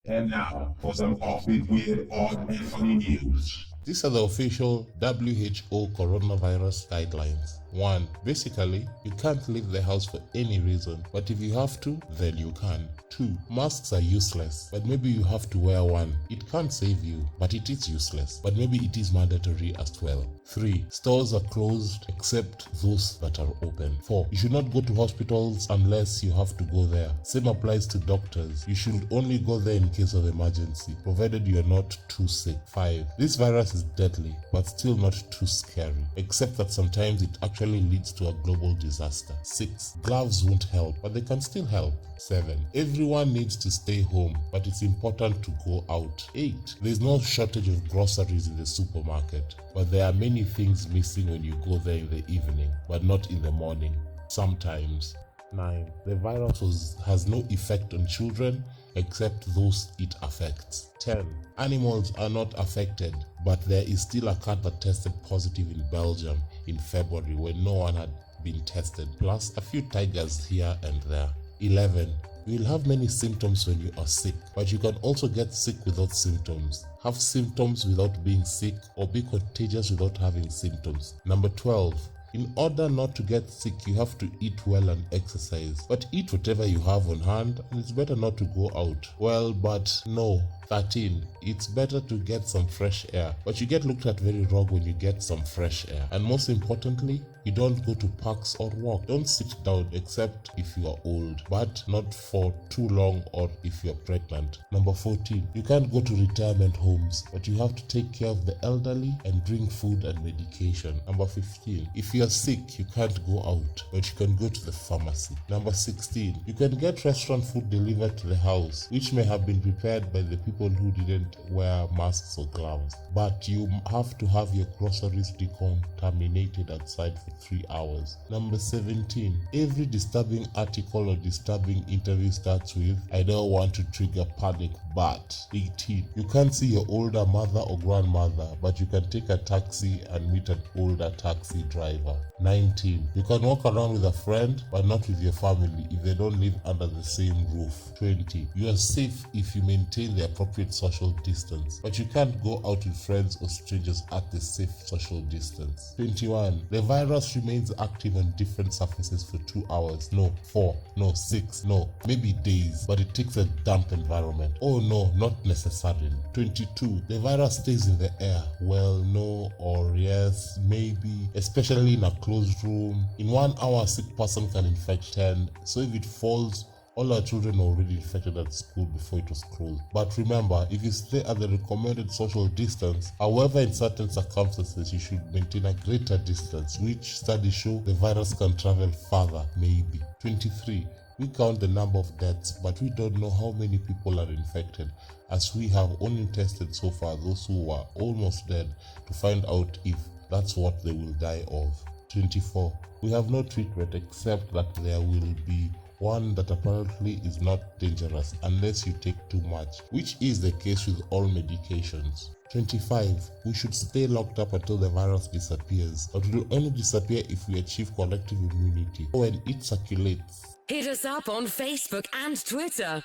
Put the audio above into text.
And now for some offbeat, weird, odd, and funny news. These are the official WHO coronavirus guidelines. 1. Basically, you can't leave the house for any reason, but if you have to, then you can. 2. Masks are useless, but maybe you have to wear one. It can't save you, but it is useless, but maybe it is mandatory as well. 3. Stores are closed except those that are open. 4. You should not go to hospitals unless you have to go there. Same applies to doctors. You should only go there in case of emergency, provided you are not too sick. 5. This virus is deadly, but still not too scary, except that sometimes it actually leads to a global disaster. 6. Gloves won't help, but they can still help. 7. Everyone needs to stay home, but it's important to go out. 8. There's no shortage of groceries in the supermarket, but there are many things missing when you go there in the evening, but not in the morning. Sometimes. 9. The virus has no effect on children except those it affects. 10. Animals are not affected, but there is still a cat that tested positive in Belgium in February when no one had been tested, plus a few tigers here and there. 11. You will have many symptoms when you are sick, but you can also get sick without symptoms, have symptoms without being sick, or be contagious without having symptoms. Number 12. In order not to get sick, you have to eat well and exercise. But eat whatever you have on hand, and it's better not to go out. Well, but no. 13. It's better to get some fresh air, but you get looked at very wrong when you get some fresh air. And most importantly, you don't go to parks or walk. Don't sit down except if you are old, but not for too long or if you're pregnant. Number 14. You can't go to retirement homes, but you have to take care of the elderly and bring food and medication. Number 15. If you're sick, you can't go out, but you can go to the pharmacy. Number 16. You can get restaurant food delivered to the house, which may have been prepared by the people who didn't wear masks or gloves, but you have to have your groceries decontaminated outside for 3 hours. Number 17. Every disturbing article or disturbing interview starts with, "I don't want to trigger panic, but." 18. You can't see your older mother or grandmother, but you can take a taxi and meet an older taxi driver. 19. You can walk around with a friend, but not with your family if they don't live under the same roof. 20. You are safe if you maintain the appropriate social distance, but you can't go out with friends or strangers at the safe social distance. 21. The virus remains active on different surfaces for 2 hours. No, 4. No, 6. No, maybe days, but it takes a damp environment. Oh no, not necessarily. 22. The virus stays in the air. Well, no or yes, maybe, especially in a closed room. In 1 hour, a sick person can infect 10, so if it falls, all our children were already infected at school before it was closed. But remember, if you stay at the recommended social distance, however, in certain circumstances, you should maintain a greater distance, which studies show the virus can travel further, maybe. 23. We count the number of deaths, but we don't know how many people are infected, as we have only tested so far those who were almost dead to find out if that's what they will die of. 24. We have no treatment except that there will be one that apparently is not dangerous unless you take too much, which is the case with all medications. 25. We should stay locked up until the virus disappears, but it will only disappear if we achieve collective immunity when it circulates. Hit us up on Facebook and Twitter.